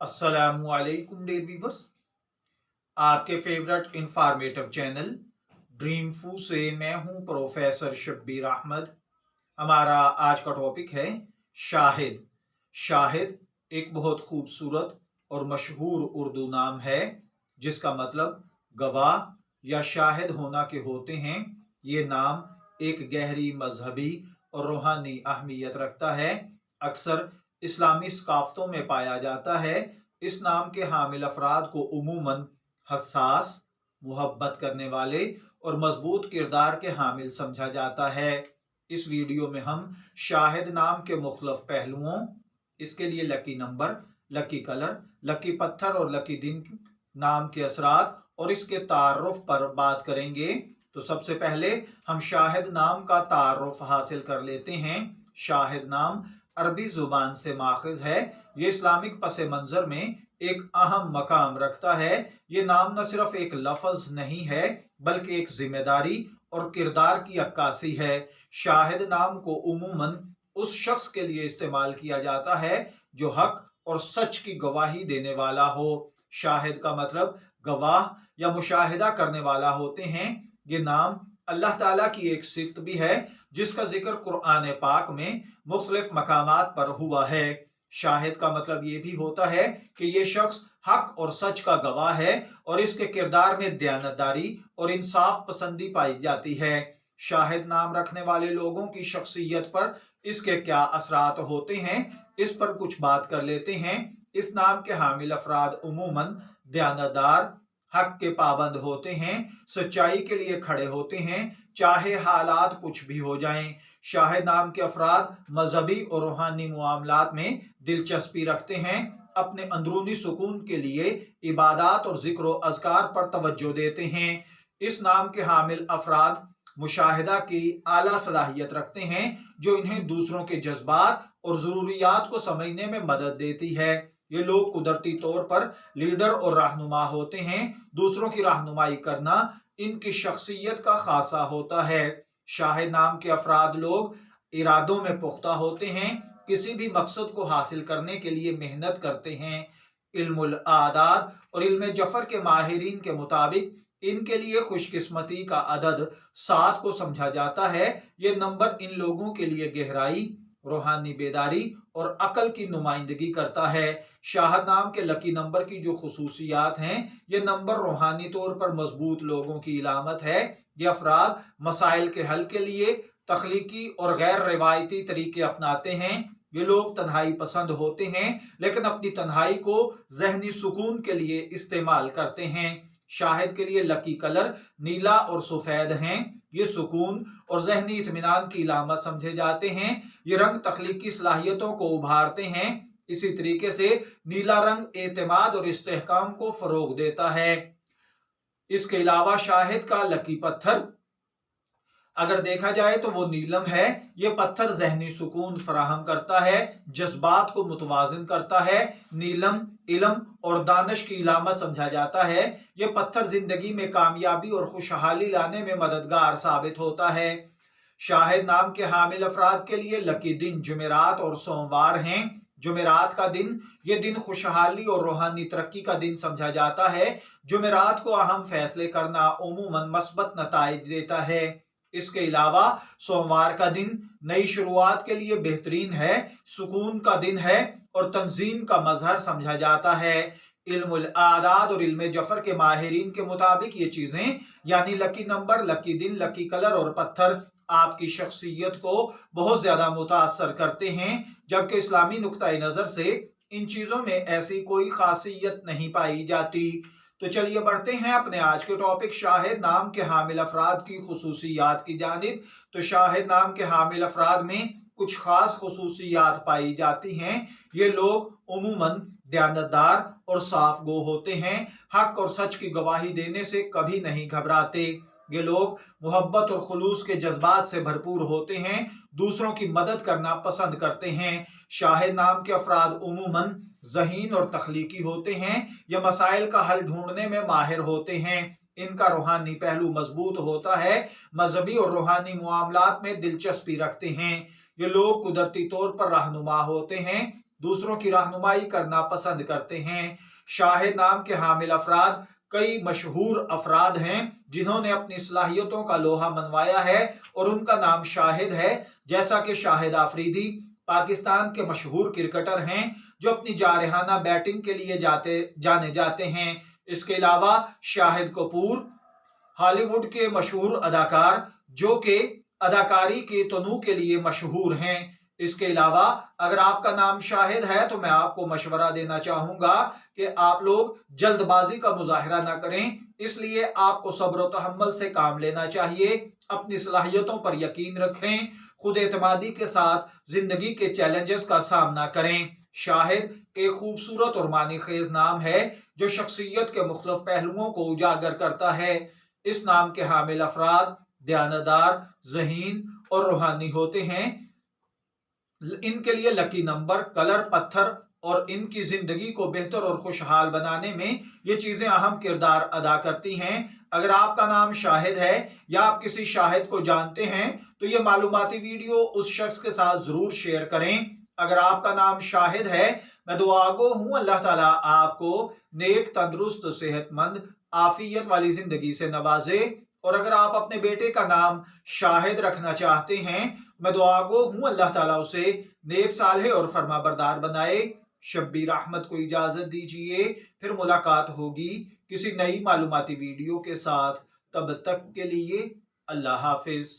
अस्सलामुअलैकुम dear viewers. आपके favourite informative channel dream फू से मैं हूं प्रोफेसर शब्बीर अहमद। हमारा आज का टॉपिक है शाहिद। शाहिद एक बहुत खूबसूरत और मशहूर उर्दू नाम है जिसका मतलब गवाह या शाहिद होना के होते हैं। ये नाम एक गहरी मजहबी और रूहानी अहमियत रखता है। अक्सर इस्लामी सकाफ़तों में पाया जाता है। इस नाम के हामिल अफराद को उमूमन हसास, मोहब्बत करने वाले और मजबूत किरदार के हामिल समझा जाता है। इस वीडियो में हम शाहिद नाम के मुख्तलिफ पहलुओं, इसके लिए lucky number, lucky colour, lucky पत्थर और लकी दिन नाम के असरात और इसके तारुफ पर बात करेंगे। तो सबसे पहले हम शाहिद नाम का तारुफ हासिल कर लेते हैं। शाहिद नाम अरबी जुबान से माखज है। ये इस्लामिक पस मंजर में एक अहम मकाम रखता है। ये नाम न सिर्फ एक लफ्ज नहीं है बल्कि एक जिम्मेदारी और किरदार की अक्कासी है। शाहिद नाम को उमूमन उस शख्स के लिए इस्तेमाल किया जाता है जो हक और सच की गवाही देने वाला हो। शाहिद का मतलब गवाह या मुशाहिदा करने वाला होते हैं। ये नाम अल्लाह ताला की एक सिफ्त भी है जिसका जिक्र कुरान पाक में मुख्तलिफ मकामात पर हुआ है। शाहिद का मतलब ये भी होता है कि ये शख्स हक और सच का गवाह है और इसके किरदार में दयानतदारी और इंसाफ पसंदी पाई जाती है। शाहिद नाम रखने वाले लोगों की शख्सियत पर इसके क्या असरात होते हैं, इस पर कुछ बात कर लेते हैं। इस नाम के हामिल अफराद उमूमन दयानतदार, हक के पाबंद होते हैं, सच्चाई के लिए खड़े होते हैं, चाहे हालात कुछ भी हो जाएं। शाहिद नाम के अफराद मजहबी और रूहानी मामलात में दिलचस्पी रखते हैं, अपने अंदरूनी सुकून के लिए इबादत और जिक्र अज़कार पर तवज्जो देते हैं। इस नाम के हामिल अफराद मुशाहिदा की आला सलाहियत रखते हैं जो इन्हें दूसरों के जज्बात और ज़रूरियात को समझने में मदद देती है। ये लोग कुदरती तौर पर लीडर और रहनुमा होते हैं। दूसरों की रहनुमाई करना इनकी शख्सियत का खासा होता है। शाहिद नाम के अफराद लोग इरादों में पुख्ता होते हैं, किसी भी मकसद को हासिल करने के लिए मेहनत करते हैं। इल्मुल आदाद और इल्म जफर के माहिरीन के मुताबिक इनके लिए खुशकिस्मती का अदद 7 को समझा जाता है। ये नंबर इन लोगों के लिए गहराई, रूहानी बेदारी और अकल की नुमाइंदगी करता है। शाहिद नाम के लकी नंबर की जो खुसूसियात हैं, ये नंबर रूहानी तौर पर मजबूत लोगों की इलामत है। ये अफराद मसाइल के हल के लिए तख्लीकी और गैर रिवायती तरीके अपनाते हैं। ये लोग तन्हाई पसंद होते हैं लेकिन अपनी तन्हाई को जहनी सुकून के लिए इस्तेमाल करते हैं। शाहिद के लिए लकी कलर नीला और सफेद हैं। ये सुकून और जहनी इत्मीनान की इलामत समझे जाते हैं। ये रंग तख्लीकी सलाहियतों को उभारते हैं। इसी तरीके से नीला रंग एतमाद और इस्तेहकाम को फरोग देता है। इसके अलावा शाहिद का लकी पत्थर अगर देखा जाए तो वो नीलम है। ये पत्थर जहनी सुकून फराहम करता है, जज्बात को मुतवाजिन करता है। नीलम इल्म और दानिश की इलामत समझा जाता है। ये पत्थर जिंदगी में कामयाबी और खुशहाली लाने में मददगार साबित होता है। शाहिद नाम के हामिल अफराद के लिए लकी दिन जुमेरात और सोमवार हैं। जुमेरात का दिन ये दिन खुशहाली और रूहानी तरक्की का दिन समझा जाता है। जुमेरात को अहम फैसले करना उमूमन मस्बत नताइज देता है। इसके अलावा सोमवार का दिन नई शुरुआत के लिए बेहतरीन है, सुकून का दिन है और तंजीम का मजहर समझा जाता है। इल्मुल आदाद और इल्म जफर के माहिरीन के मुताबिक ये चीजें यानी लकी नंबर, लकी दिन, लकी कलर और पत्थर आपकी शख्सियत को बहुत ज्यादा मुतासर करते हैं, जबकि इस्लामी नुक्ता नजर से इन चीजों में ऐसी कोई खासियत नहीं पाई जाती। तो चलिए बढ़ते हैं अपने आज के टॉपिक शाहिद नाम के हामिल अफराद की खुसूसियात की जानिब। तो शाहिद नाम के हामिल अफराद में कुछ खास खुसूसियात पाई जाती हैं। ये लोग उमूमन दयानतदार और साफ गो होते हैं, हक और सच की गवाही देने से कभी नहीं घबराते। ये लोग मोहब्बत और खुलूस के जज्बात से भरपूर होते हैं, दूसरों की मदद करना पसंद करते हैं। शाहिद नाम के अफराद उमूमन ज़हीन और तख्लीकी होते हैं। ये मसाइल का हल ढूंढने में माहिर होते हैं। इनका रूहानी पहलू मजबूत होता है, मजहबी और रूहानी मामलात में दिलचस्पी रखते हैं। ये लोग कुदरती तौर पर रहनुमा होते हैं, दूसरों की रहनुमाई करना पसंद करते हैं। शाहिद नाम के हामिल अफराद कई मशहूर अफराद हैं जिन्होंने अपनी सलाहियतों का लोहा मनवाया है और उनका नाम शाहिद है, जैसा कि शाहिद आफरीदी पाकिस्तान के मशहूर क्रिकेटर हैं जो अपनी जारहाना बैटिंग के लिए जाने जाते हैं। इसके अलावा शाहिद कपूर हॉलीवुड के मशहूर अदाकार जो कि अदाकारी के तनू के लिए मशहूर हैं। इसके अलावा अगर आपका नाम शाहिद है तो मैं आपको मशवरा देना चाहूंगा कि आप लोग जल्दबाजी का मुजाहरा ना करें, इसलिए आपको सब्र और तहम्मुल से काम लेना चाहिए। अपनी सलाहियतों पर यकीन रखें, खुद एतमादी के साथ जिंदगी के चैलेंजेस का सामना करें। शाहिद एक खूबसूरत और मानी खेज नाम है जो शख्सियत के मुख्तलिफ पहलुओं को उजागर करता है। इस नाम के हामिल अफराद दयानतदार, ज़हीन और रूहानी होते हैं। इनके लिए लकी नंबर, कलर, पत्थर और इनकी जिंदगी को बेहतर और खुशहाल बनाने में ये चीजें अहम किरदार अदा करती हैं। अगर आपका नाम शाहिद है या आप किसी शाहिद को जानते हैं तो ये मालूमाती वीडियो उस शख्स के साथ जरूर शेयर करें। अगर आपका नाम शाहिद है, मैं दुआ गो हूं अल्लाह ताला आपको नेक, तंदुरुस्त, सेहतमंद, आफियत वाली जिंदगी से नवाजे। और अगर आप अपने बेटे का नाम शाहिद रखना चाहते हैं, मैं दुआ गो हूं अल्लाह ताला उसे नेक, सालेह और फरमाबरदार बनाए। शब्बीर अहमद को इजाजत दीजिए, फिर मुलाकात होगी किसी नई मालूमाती वीडियो के साथ। तब तक के लिए अल्लाह हाफिज।